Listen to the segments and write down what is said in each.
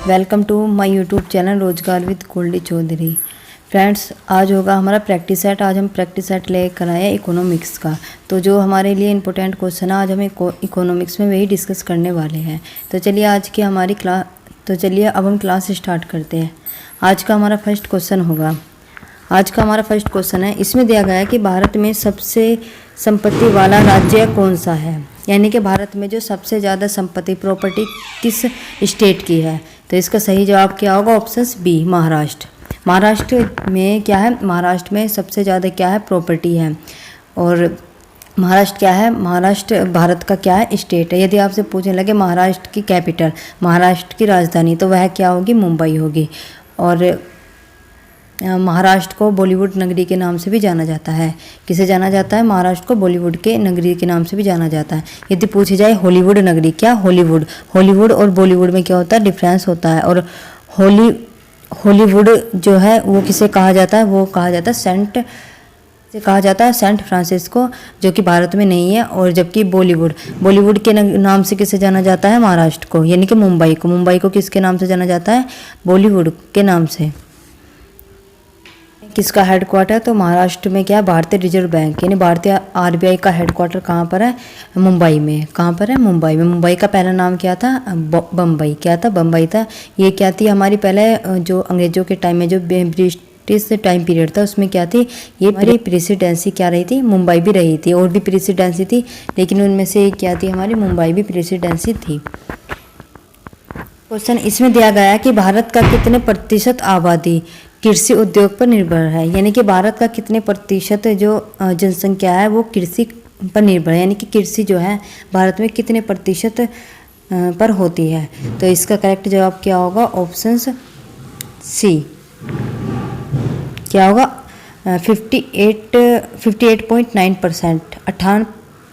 Welcome to my YouTube channel Rozgar with Goldy Chaudhary. Friends, आज होगा हमारा प्रैक्टिस सेट। आज हम प्रैक्टिस सेट लेकर आए इकोनॉमिक्स का। तो जो हमारे लिए इंपॉर्टेंट क्वेश्चन है आज हम इकोनॉमिक्स में वही डिस्कस करने वाले हैं। तो चलिए अब हम क्लास स्टार्ट करते हैं। आज का हमारा फर्स्ट क्वेश्चन है, इसमें दिया गया है कि भारत में सबसे संपत्ति वाला राज्य कौन सा है। यानी कि भारत में जो सबसे ज़्यादा संपत्ति प्रॉपर्टी किस स्टेट की है। तो इसका सही जवाब क्या होगा? Option B, Maharashtra. महाराष्ट्र में क्या है? महाराष्ट्र में सबसे ज़्यादा क्या है? प्रॉपर्टी है। और महाराष्ट्र क्या है? महाराष्ट्र भारत का क्या है? स्टेट है। यदि आपसे पूछने लगे महाराष्ट्र की कैपिटल, महाराष्ट्र की राजधानी, तो वह क्या होगी? मुंबई होगी। और महाराष्ट्र को बॉलीवुड नगरी के नाम से भी जाना जाता है। किसे जाना जाता है? महाराष्ट्र को बॉलीवुड के नगरी के नाम से भी जाना जाता है। यदि पूछी जाए हॉलीवुड नगरी, क्या हॉलीवुड और बॉलीवुड में क्या होता है? डिफरेंस होता है। और हॉलीवुड जो है वो किसे कहा जाता है? वो कहा जाता है सेंट फ्रांसिस्को, जो कि भारत में नहीं है। और जबकि बॉलीवुड के नाम से किसे जाना जाता है? महाराष्ट्र को, यानी कि मुंबई को किसके नाम से जाना जाता है? बॉलीवुड के नाम से। किसका हेडक्वार्टर? तो महाराष्ट्र में क्या है? भारतीय रिजर्व बैंक यानी भारतीय आरबीआई का हेडक्वार्टर कहाँ पर है? मुंबई में। कहाँ पर है? मुंबई में। मुंबई का पहला नाम क्या था? बम्बई। क्या था? बम्बई था। ये क्या थी? हमारी पहले जो अंग्रेजों के टाइम में जो ब्रिटिश टाइम पीरियड था उसमें क्या थी? ये हमारी प्रेसिडेंसी क्या रही थी? मुंबई भी रही थी। और भी प्रेसिडेंसी थी, लेकिन उनमें से क्या थी? हमारी मुंबई भी प्रेसिडेंसी थी। क्वेश्चन इसमें दिया गया है कि भारत का कितने प्रतिशत आबादी कृषि उद्योग पर निर्भर है। यानी कि भारत का कितने प्रतिशत जो जनसंख्या है वो कृषि पर निर्भर है। यानी कि कृषि जो है भारत में कितने प्रतिशत पर होती है। तो इसका करेक्ट जवाब क्या होगा? Option C. क्या होगा? 58.9%,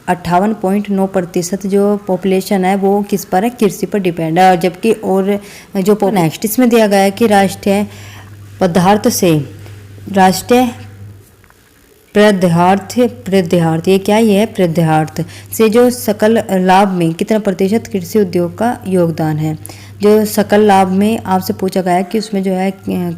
58.9% जो पॉपुलेशन है वो किस पर है? कृषि पर डिपेंड है। और जबकि और जो नेक्स्ट इसमें दिया गया है कि राष्ट्रीय पदार्थ से राष्ट्रीय प्रद्यार्थ, ये क्या? ये है प्रद्यार्थ से जो सकल लाभ में कितना प्रतिशत कृषि उद्योग का योगदान है। जो सकल लाभ में आपसे पूछा गया है कि उसमें जो है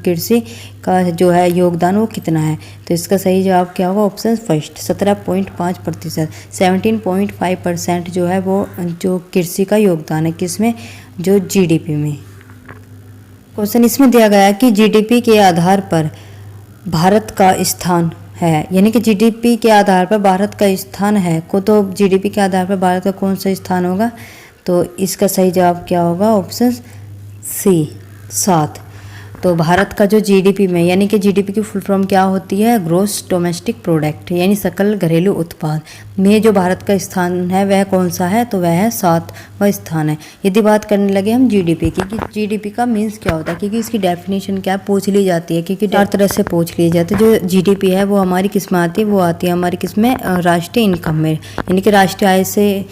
कृषि का जो है योगदान वो कितना है। तो इसका सही जवाब क्या होगा? ऑप्शन फर्स्ट, 17.5%, 17.5% जो है वो जो कृषि का योगदान है। किसमें? जो जीडीपी में। क्वेश्चन इसमें दिया गया है कि जीडीपी के आधार पर भारत का स्थान है। यानी कि जीडीपी के आधार पर भारत का स्थान है को, तो जीडीपी के आधार पर भारत का कौन सा स्थान होगा? तो इसका सही जवाब क्या होगा? Option C, 7। तो भारत का जो जीडीपी में, यानी कि जीडीपी की फुल फॉर्म क्या होती है? ग्रॉस डोमेस्टिक प्रोडक्ट, यानी सकल घरेलू उत्पाद में जो भारत का स्थान है वह कौन सा है? तो वह है 7वां स्थान है। यदि बात करने लगे हम जीडीपी की कि जीडीपी का मीन्स क्या होता है, क्योंकि इसकी डेफिनेशन क्या पूछ ली जाती है, क्योंकि हर तरह से पूछ ली जाती है। जो जीडीपी है वो हमारी किस में आती है? वो आती है हमारी किस में? राष्ट्रीय इनकम में। यानी कि राष्ट्रीय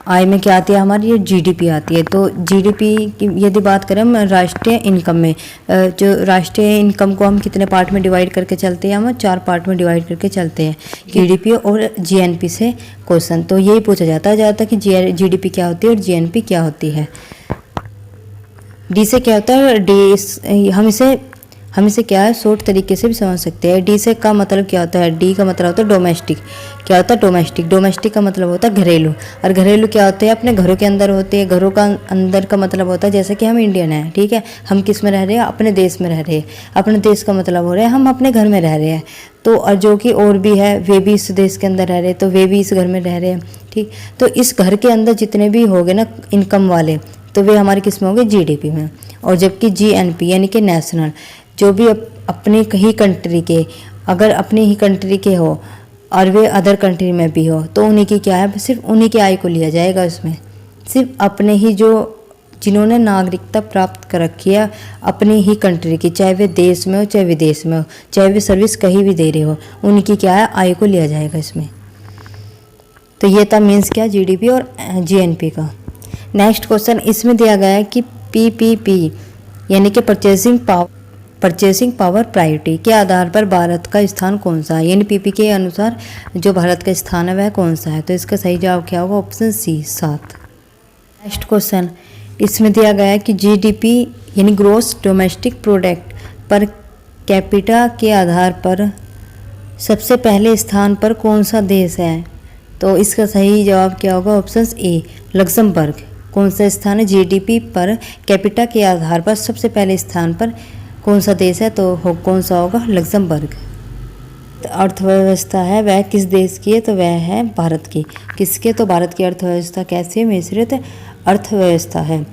आय में क्या आती है? हमारी ये जीडीपी आती है। तो जीडीपी की यदि बात करें हम राष्ट्रीय इनकम में, जो राष्ट्रीय इनकम को हम कितने पार्ट में डिवाइड करके चलते हैं? हम 4 पार्ट में डिवाइड करके चलते हैं, जीडीपी और जीएनपी से क्वेश्चन। तो यही पूछा जाता है ज़्यादातर कि जीडीपी क्या होती है और जीएनपी क्या होती है। डी से क्या होता है? डी हम इसे क्या है शॉर्ट तरीके से भी समझ सकते हैं। डी से का मतलब क्या होता है? डी का मतलब होता है डोमेस्टिक। क्या होता है? डोमेस्टिक का मतलब होता है घरेलू। और घरेलू क्या होते हैं? अपने घरों के अंदर होते हैं। घरों का अंदर का मतलब होता है जैसे कि हम इंडियन हैं, ठीक है, हम किस में रह रहे हैं? अपने देश में रह रहे हैं। अपने देश का मतलब हो रहा है हम अपने घर में रह रहे हैं। तो और जो कि और भी है वे भी इस देश के अंदर रह रहे हैं, तो वे भी इस घर में रह रहे हैं, ठीक। तो इस घर के अंदर जितने भी हो गए ना इनकम वाले, तो वे हमारे किस में होंगे? जीडीपी में। और जबकि जीएनपी यानी कि नेशनल, जो भी अपने ही कंट्री के, अगर अपनी ही कंट्री के हो और वे अदर कंट्री में भी हो, तो उन्हीं की क्या है? सिर्फ उन्हीं की आय को लिया जाएगा। उसमें सिर्फ अपने ही जो जिन्होंने नागरिकता प्राप्त कर रखी है अपनी ही कंट्री की, चाहे वे देश में हो चाहे विदेश में हो, चाहे वे सर्विस कहीं भी दे रहे हो, उनकी क्या है? आय को लिया जाएगा इसमें। तो ये था मीन्स क्या? जीडीपी और जीएनपी का। नेक्स्ट क्वेश्चन इसमें दिया गया है कि पीपीपी यानी कि परचेसिंग पावर प्रायोरिटी के आधार पर भारत का स्थान कौन सा है। यानी पीपी के अनुसार जो भारत का स्थान है वह कौन सा है। तो इसका सही जवाब क्या होगा? Option C, 7। नेक्स्ट क्वेश्चन इसमें दिया गया है कि जीडीपी यानी gross domestic product per capita के आधार पर सबसे पहले स्थान पर कौन सा देश है? तो इसका सही जवाब क्या होगा? Option A Luxembourg. कौन सा स्थान है? जीडीपी पर कैपिटा के आधार पर सबसे पहले स्थान पर कौन सा देश है? तो कौन सा होगा? लक्समबर्ग। अर्थव्यवस्था है वह किस देश की है? तो वह है भारत की। किसके? तो भारत की अर्थव्यवस्था कैसी है? मिश्रित अर्थव्यवस्था है।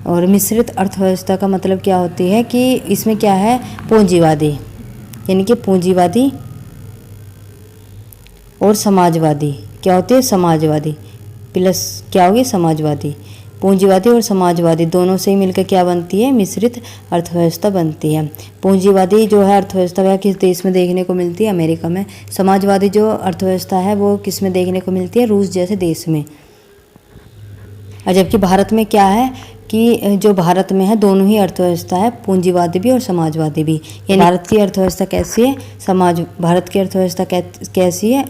और मिश्रित अर्थव्यवस्था का मतलब क्या होती है कि इसमें क्या है? पूंजीवादी, यानी कि पूंजीवादी और समाजवादी। क्या होती है? समाजवादी प्लस क्या होगी? समाजवादी। पूंजीवादी और समाजवादी दोनों से ही मिलकर क्या बनती है? मिश्रित अर्थव्यवस्था बनती है। पूंजीवादी जो है अर्थव्यवस्था वह किस देश में देखने को मिलती है? अमेरिका में। समाजवादी जो अर्थव्यवस्था है वो किस में देखने को मिलती है? रूस जैसे देश में। और जबकि भारत में क्या है कि जो भारत में है दोनों ही अर्थव्यवस्था है, पूंजीवादी भी और समाजवादी भी। यानी भारत की अर्थव्यवस्था कैसी है? भारत की अर्थव्यवस्था कैसी है?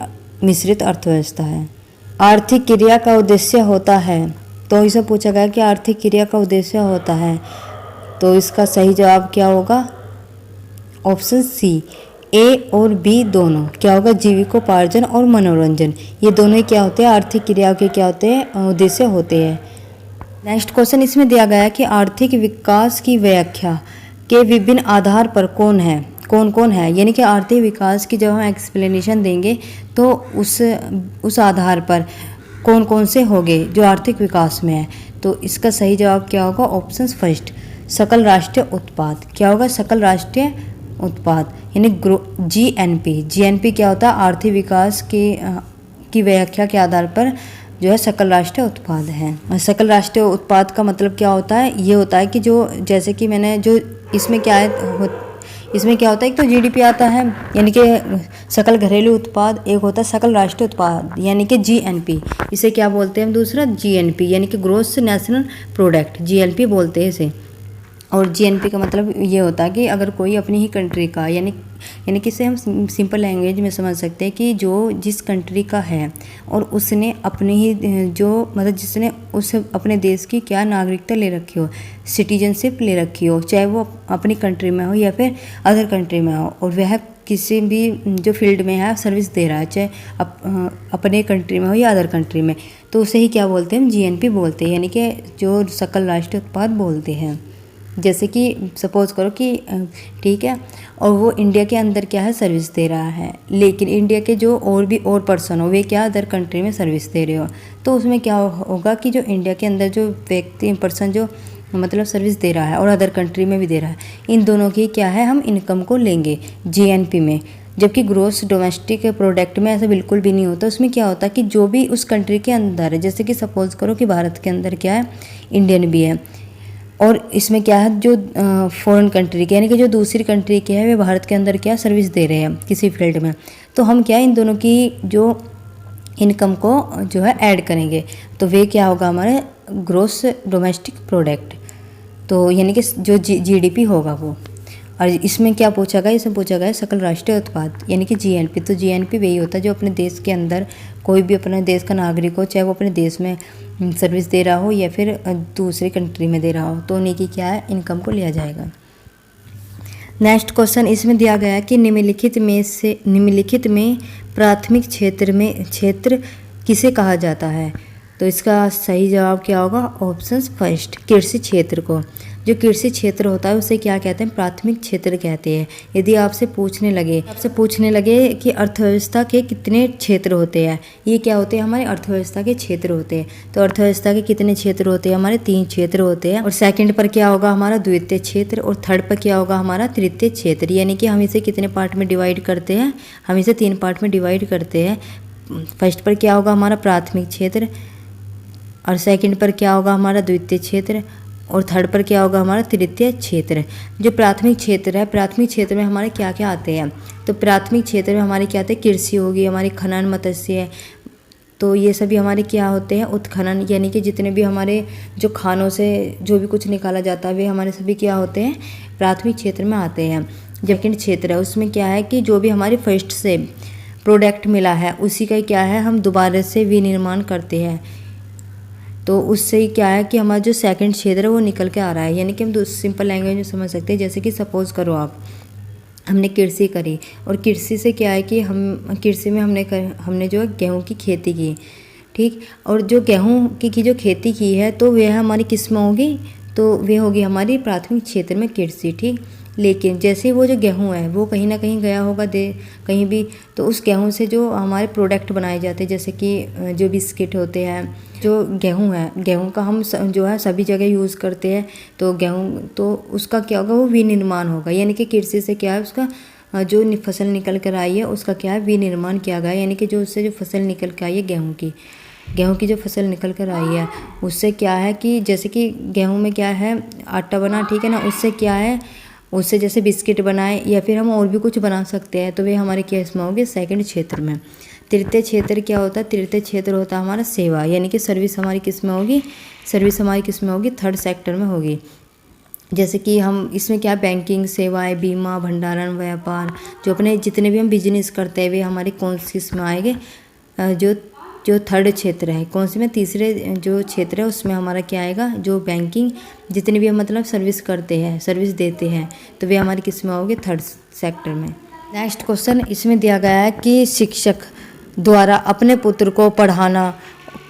मिश्रित अर्थव्यवस्था है। आर्थिक क्रिया का उद्देश्य होता है, तो इसे पूछा गया कि आर्थिक क्रिया का उद्देश्य होता है, तो इसका सही जवाब क्या होगा? ऑप्शन सी ए और बी दोनों। क्या होगा? जीविकोपार्जन और मनोरंजन, ये दोनों ही क्या होते हैं? आर्थिक क्रियाओं के क्या होते हैं? उद्देश्य होते हैं। नेक्स्ट क्वेश्चन इसमें दिया गया है कि आर्थिक विकास की व्याख्या के विभिन्न आधार पर कौन है? कौन कौन है? यानी कि आर्थिक विकास की जब हम एक्सप्लेनेशन देंगे तो उस आधार पर कौन कौन से होंगे जो आर्थिक विकास में है? तो इसका सही जवाब क्या होगा? ऑप्शन फर्स्ट सकल राष्ट्रीय उत्पाद। क्या होगा? सकल राष्ट्रीय उत्पाद, यानी जीएनपी। जीएनपी क्या होता है? आर्थिक विकास की व्याख्या के आधार पर जो है सकल राष्ट्रीय उत्पाद है। सकल राष्ट्रीय उत्पाद का मतलब क्या होता है? ये होता है कि जो जैसे कि मैंने जो इसमें क्या है इसमें क्या होता है? एक तो जीडीपी आता है, यानी कि सकल घरेलू उत्पाद। एक होता है सकल राष्ट्रीय उत्पाद, यानी कि जीएनपी। इसे क्या बोलते हैं हम? दूसरा जीएनपी, यानी कि ग्रोस नेशनल प्रोडक्ट, जीएनपी बोलते हैं इसे। और जीएनपी का मतलब ये होता है कि अगर कोई अपनी ही कंट्री का यानी कि इसे हम सिंपल लैंग्वेज में समझ सकते हैं कि जो जिस कंट्री का है और उसने अपने ही जो मतलब जिसने उस अपने देश की क्या नागरिकता ले रखी हो, सिटीजनशिप ले रखी हो, चाहे वो अपनी कंट्री में हो या फिर अदर कंट्री में हो, और वह किसी भी जो फील्ड में है सर्विस दे रहा है, चाहे अपने कंट्री में हो या अदर कंट्री में, तो उसे ही क्या बोलते हैं? हम जीएनपी बोलते हैं, यानी कि जो सकल राष्ट्रीय उत्पाद बोलते हैं। जैसे कि सपोज करो कि ठीक है, और वो इंडिया के अंदर क्या है? सर्विस दे रहा है, लेकिन इंडिया के जो और पर्सन हो वे क्या अदर कंट्री में सर्विस दे रहे हो, तो उसमें क्या होगा कि जो इंडिया के अंदर जो व्यक्ति पर्सन जो मतलब सर्विस दे रहा है और अदर कंट्री में भी दे रहा है, इन दोनों की क्या है? हम इनकम को लेंगे जीएनपी में। जबकि ग्रोस डोमेस्टिक प्रोडक्ट में ऐसा बिल्कुल भी नहीं होता। उसमें क्या होता है कि जो भी उस कंट्री के अंदर है, जैसे कि सपोज करो कि भारत के अंदर क्या है? इंडियन भी है, और इसमें क्या है? जो फॉरेन कंट्री के यानी कि जो दूसरी कंट्री के हैं वे भारत के अंदर क्या सर्विस दे रहे हैं किसी फील्ड में, तो हम क्या इन दोनों की जो इनकम को जो है ऐड करेंगे, तो वे क्या होगा? हमारे ग्रोस डोमेस्टिक प्रोडक्ट, तो यानी कि जो जीडीपी होगा वो। और इसमें क्या पूछा गया? इसमें पूछा गया सकल राष्ट्रीय उत्पाद, यानी कि जीएनपी। तो जीएनपी वही होता है जो अपने देश के अंदर कोई भी अपने देश का नागरिक हो, चाहे वो अपने देश में सर्विस दे रहा हो या फिर दूसरी कंट्री में दे रहा हो, तो उन्हीं की क्या है? इनकम को लिया जाएगा। नेक्स्ट क्वेश्चन इसमें दिया गया है कि निम्नलिखित में प्राथमिक क्षेत्र किसे कहा जाता है? तो इसका सही जवाब क्या होगा? ऑप्शन फर्स्ट कृषि क्षेत्र को। जो कृषि क्षेत्र होता है उसे क्या कहते हैं? प्राथमिक क्षेत्र कहते हैं। यदि आपसे पूछने लगे कि अर्थव्यवस्था के कितने क्षेत्र होते हैं, ये क्या होते हैं? हमारे अर्थव्यवस्था के क्षेत्र होते हैं। तो अर्थव्यवस्था के कितने क्षेत्र होते हैं? हमारे 3 क्षेत्र होते हैं। और सेकंड पर क्या होगा? हमारा द्वितीय क्षेत्र, और थर्ड पर क्या होगा? हमारा तृतीय क्षेत्र। यानी कि हम इसे कितने पार्ट में डिवाइड करते हैं? हम इसे 3 पार्ट में डिवाइड करते हैं। फर्स्ट पर क्या होगा? हमारा प्राथमिक क्षेत्र, और सेकंड पर क्या होगा? हमारा द्वितीय क्षेत्र, और थर्ड पर क्या होगा? हमारा तृतीय क्षेत्र। जो प्राथमिक क्षेत्र है, प्राथमिक क्षेत्र में हमारे क्या क्या आते हैं? तो प्राथमिक क्षेत्र में हमारे क्या आते हैं? कृषि होगी, हमारी खनन, मत्स्य, तो ये सभी हमारे क्या होते हैं? उत्खनन, यानी कि जितने भी हमारे जो खानों से जो भी कुछ निकाला जाता है वे हमारे सभी क्या होते हैं? प्राथमिक क्षेत्र में आते हैं। सेकंड क्षेत्र है उसमें क्या है कि जो भी हमारे फर्स्ट से प्रोडक्ट मिला है उसी का क्या है? हम दोबारा से विनिर्माण करते हैं, तो उससे क्या है कि हमारा जो सेकंड क्षेत्र है वो निकल के आ रहा है। यानी कि हम सिंपल लैंग्वेज में समझ सकते हैं, जैसे कि सपोज करो आप, हमने कृषि करी और कृषि से क्या है कि हम कृषि में हमने जो गेहूं की खेती की, ठीक। और जो गेहूं की जो खेती की है तो वह हमारी किस में होगी, तो वह होगी हमारी प्राथमिक क्षेत्र में कृषि, ठीक। लेकिन जैसे वो जो गेहूं है वो कहीं ना कहीं गया होगा कहीं भी, तो उस गेहूं से जो हमारे प्रोडक्ट बनाए जाते हैं, जैसे कि जो बिस्किट होते हैं, जो गेहूं है, गेहूं का हम जो है सभी जगह यूज़ करते हैं। तो गेहूं तो उसका क्या होगा, वो विनिर्माण होगा। यानी कि कृषि से क्या है, उसका जो फसल निकल कर आई है उसका क्या है, विनिर्माण किया गया। यानी कि जो उससे जो फसल निकल कर आई है गेहूं की जो फसल निकल कर आई है उससे क्या है कि जैसे कि गेहूं में क्या है, आटा बना, ठीक है ना। उससे क्या है, उससे जैसे बिस्किट बनाए या फिर हम और भी कुछ बना सकते हैं, तो वे हमारे क्या इसमें होंगे, सेकंड क्षेत्र में। तृतीय क्षेत्र क्या होता है, तृतीय क्षेत्र होता है हमारा सेवा, यानी कि सर्विस हमारी किस में होगी, सर्विस हमारी किस में होगी, थर्ड सेक्टर में होगी। जैसे कि हम इसमें क्या, बैंकिंग सेवाएं, बीमा, भंडारण, व्यापार, जो अपने जितने भी हम बिजनेस करते हैं वे हमारे कौन सी इसमें आएंगे, जो जो थर्ड क्षेत्र है, कौन सी में, तीसरे जो क्षेत्र है उसमें हमारा क्या आएगा, जो बैंकिंग, जितने भी हम मतलब सर्विस करते हैं, सर्विस देते हैं, तो वे हमारी किस में होगी, थर्ड सेक्टर में। नेक्स्ट क्वेश्चन इसमें दिया गया है कि शिक्षक द्वारा अपने पुत्र को पढ़ाना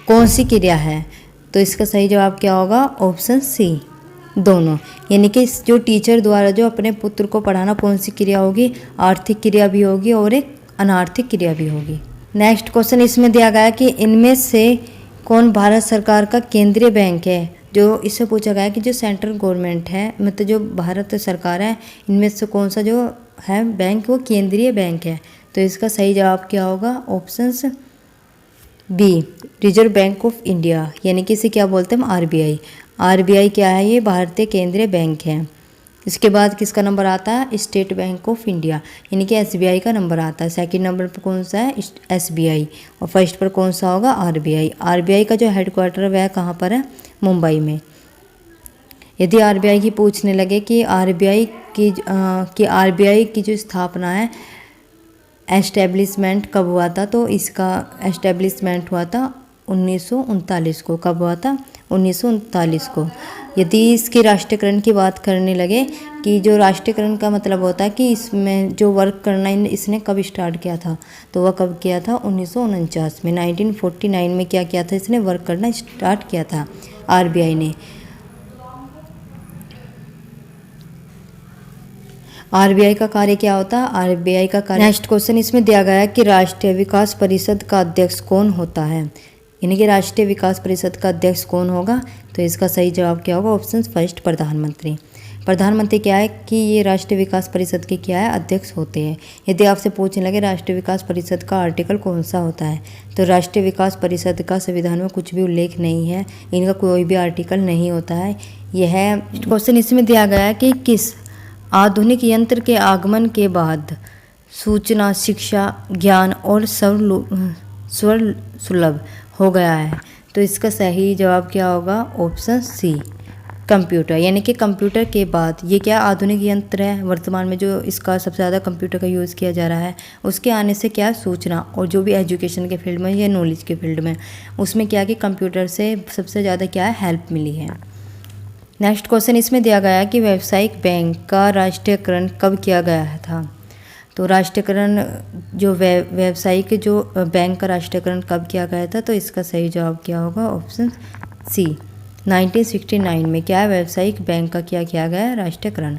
कौन सी क्रिया है, तो इसका सही जवाब क्या होगा, ऑप्शन सी, दोनों। यानी कि जो टीचर द्वारा जो अपने पुत्र को पढ़ाना कौन सी क्रिया होगी, आर्थिक क्रिया भी होगी और एक अनार्थिक क्रिया भी होगी। नेक्स्ट क्वेश्चन इसमें दिया गया है कि इनमें से कौन भारत सरकार का केंद्रीय बैंक है, जो इससे पूछा गया है कि जो सेंट्रल गवर्नमेंट है, मतलब जो भारत सरकार है, इनमें से कौन सा जो है बैंक वो केंद्रीय बैंक है, तो इसका सही जवाब क्या होगा, options B, reserve bank of India. यानी कि इसे क्या बोलते हैं हम, आरबीआई। आरबीआई क्या है, ये भारतीय केंद्रीय बैंक है। इसके बाद किसका नंबर आता है, स्टेट बैंक ऑफ इंडिया, यानी कि एसबीआई का नंबर आता है। सेकंड नंबर पर कौन सा है, एसबीआई, और फर्स्ट पर कौन सा होगा, आरबीआई। आरबीआई का जो हेडक्वार्टर है वह कहाँ पर है, मुंबई में। यदि आरबीआई की पूछने लगे कि आरबीआई की जो स्थापना है, एस्टेब्लिशमेंट कब हुआ था, तो इसका एस्टेब्लिशमेंट हुआ था 1939 को। कब हुआ था, 1939 को। यदि इसके राष्ट्रीयकरण की बात करने लगे कि जो राष्ट्रीयकरण का मतलब होता है कि इसमें जो वर्क करना इसने कब स्टार्ट किया था, तो वह कब किया था, 1949 में। 1949 में क्या किया था, इसने वर्क करना स्टार्ट किया था आरबीआई ने। आरबीआई का कार्य क्या होता है, आरबीआई का कार्य। नेक्स्ट क्वेश्चन इसमें दिया गया है कि राष्ट्रीय विकास परिषद का अध्यक्ष कौन होता है, यानी कि राष्ट्रीय विकास परिषद का अध्यक्ष कौन होगा, तो इसका सही जवाब क्या होगा, ऑप्शन फर्स्ट, प्रधानमंत्री। प्रधानमंत्री क्या है कि ये राष्ट्रीय विकास परिषद के क्या है, अध्यक्ष होते हैं। यदि आपसे पूछने लगे राष्ट्रीय विकास परिषद का आर्टिकल कौन सा होता है, तो राष्ट्रीय विकास परिषद का संविधान में कुछ भी उल्लेख नहीं है, इनका कोई भी आर्टिकल नहीं होता है। यह क्वेश्चन इसमें दिया गया है कि किस आधुनिक यंत्र के आगमन के बाद सूचना, शिक्षा, ज्ञान और स्वर सुलभ हो गया है, तो इसका सही जवाब क्या होगा, ऑप्शन सी, कंप्यूटर। यानी कि कंप्यूटर के बाद ये क्या आधुनिक यंत्र है, वर्तमान में जो इसका सबसे ज़्यादा कंप्यूटर का यूज़ किया जा रहा है, उसके आने से क्या सूचना और जो भी एजुकेशन के फील्ड में या नॉलेज के फील्ड में, उसमें क्या कि कंप्यूटर से सबसे ज़्यादा क्या है, हेल्प मिली है। नेक्स्ट क्वेश्चन इसमें दिया गया है कि व्यावसायिक बैंक का राष्ट्रीयकरण कब किया गया था, तो राष्ट्रीयकरण जो व्यावसायिक जो बैंक का राष्ट्रीयकरण कब किया गया था, तो इसका सही जवाब क्या होगा, ऑप्शन सी, 1969 में क्या है, व्यावसायिक बैंक का क्या किया गया है, राष्ट्रीयकरण।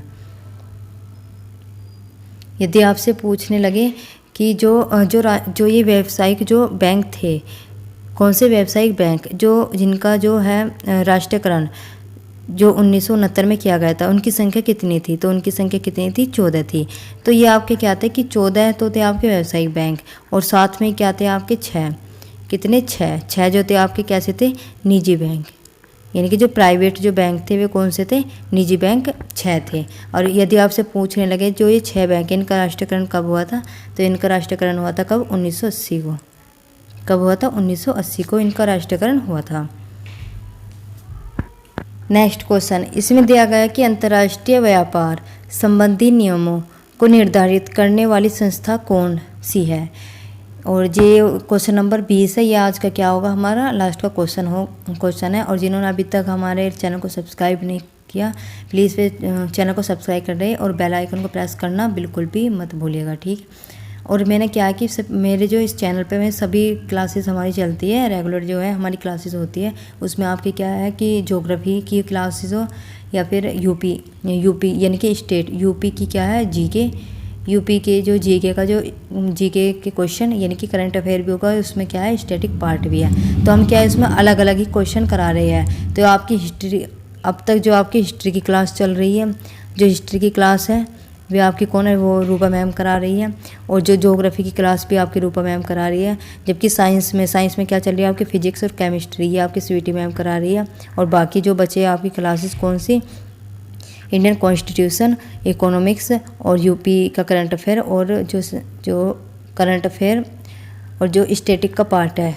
यदि आपसे पूछने लगे कि जो ये व्यावसायिक जो बैंक थे, कौन से व्यावसायिक बैंक जो जिनका जो है राष्ट्रीयकरण जो 1969 में किया गया था, उनकी संख्या कितनी थी, तो उनकी संख्या कितनी थी, 14 थी। तो ये आपके क्या थे कि 14 तो थे आपके व्यावसायिक बैंक, और साथ में क्या थे आपके 6, कितने, 6 जो थे आपके कैसे थे, निजी बैंक। यानी कि जो प्राइवेट जो बैंक थे वे कौन से थे, निजी बैंक 6 थे। और यदि आपसे पूछने लगे जो ये 6 बैंक इनका राष्ट्रीयकरण कब हुआ था, तो इनका राष्ट्रीयकरण हुआ था कब, 1980 को। कब हुआ था, 1980 को इनका राष्ट्रीयकरण हुआ था। नेक्स्ट क्वेश्चन इसमें दिया गया कि अंतर्राष्ट्रीय व्यापार संबंधी नियमों को निर्धारित करने वाली संस्था कौन सी है, और ये क्वेश्चन नंबर 20 है, ये आज का क्या होगा, हमारा लास्ट का क्वेश्चन है। और जिन्होंने अभी तक हमारे चैनल को सब्सक्राइब नहीं किया, प्लीज़ चैनल को सब्सक्राइब कर दें और बेल आइकन को प्रेस करना बिल्कुल भी मत भूलिएगा, ठीक। और मैंने क्या है कि मेरे जो इस चैनल पे में सभी क्लासेस हमारी चलती है, रेगुलर जो है हमारी क्लासेस होती है, उसमें आपकी क्या है कि ज्योग्राफी की क्लासेस हो या फिर यूपी यानी कि स्टेट यूपी की क्या है जीके, यूपी के जो जीके का जो जीके के क्वेश्चन यानी कि करंट अफेयर भी होगा, उसमें क्या है स्टैटिक पार्ट भी है। तो हम क्या है इसमें अलग अलग ही क्वेश्चन करा रहे हैं। तो आपकी हिस्ट्री, अब तक जो आपकी हिस्ट्री की क्लास चल रही है, जो हिस्ट्री की क्लास है वे आपकी कौन है, वो रूपा मैम करा रही है। और जो ज्योग्राफी की क्लास भी आपकी रूपा मैम करा रही है। जबकि साइंस में क्या चल रही है आपकी फिजिक्स और केमिस्ट्री, ये आपकी स्वीटी मैम करा रही है। और बाकी जो बचे आपकी क्लासेस कौन सी, इंडियन कॉन्स्टिट्यूशन, इकोनॉमिक्स और यूपी का करंट अफेयर और जो करंट अफेयर और जो स्टैटिक का पार्ट है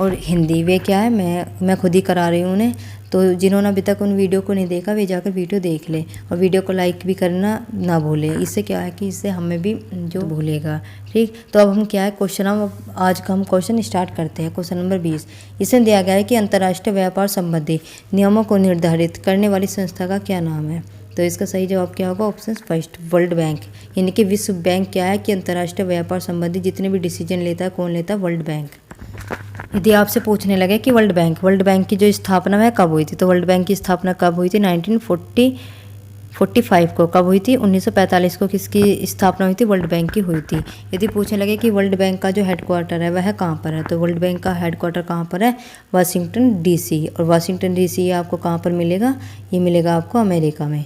और हिंदी, वे क्या है मैं खुद ही करा रही हूँ उन्हें। तो जिन्होंने अभी तक उन वीडियो को नहीं देखा वे जाकर वीडियो देख ले और वीडियो को लाइक भी करना ना भूले। इससे क्या है कि इससे हमें भी जो भूलेगा, ठीक। तो अब हम क्या है क्वेश्चन, हम आज का हम क्वेश्चन स्टार्ट करते हैं। क्वेश्चन नंबर 20, इसमें दिया गया है कि अंतर्राष्ट्रीय व्यापार संबंधी नियमों को निर्धारित करने वाली संस्था का क्या नाम है। तो इसका सही जवाब क्या होगा, ऑप्शन फर्स्ट वर्ल्ड बैंक। यानी कि विश्व बैंक क्या है कि अंतर्राष्ट्रीय व्यापार संबंधी जितने भी डिसीजन लेता है, कौन लेता है, वर्ल्ड बैंक। यदि आपसे पूछने लगे कि वर्ल्ड बैंक की जो स्थापना है कब हुई थी, तो वर्ल्ड बैंक की स्थापना कब हुई थी, 1945 को। कब हुई थी, 1945 को किसकी स्थापना हुई थी, वर्ल्ड बैंक की हुई थी। यदि पूछने लगे कि वर्ल्ड बैंक का जो हेडक्वार्टर है वह कहाँ पर है, तो वर्ल्ड बैंक का हेडक्वार्टर कहाँ पर है, वाशिंगटन डीसी। और वाशिंगटन डीसी आपको कहाँ पर मिलेगा, ये मिलेगा आपको अमेरिका में।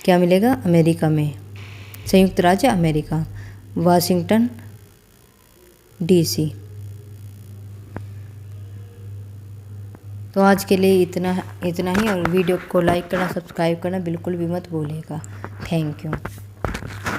क्या मिलेगा, अमेरिका में, संयुक्त राज्य अमेरिका, वाशिंगटन डीसी। तो आज के लिए इतना ही। और वीडियो को लाइक करना, सब्सक्राइब करना बिल्कुल भी मत भूलिएगा। Thank you.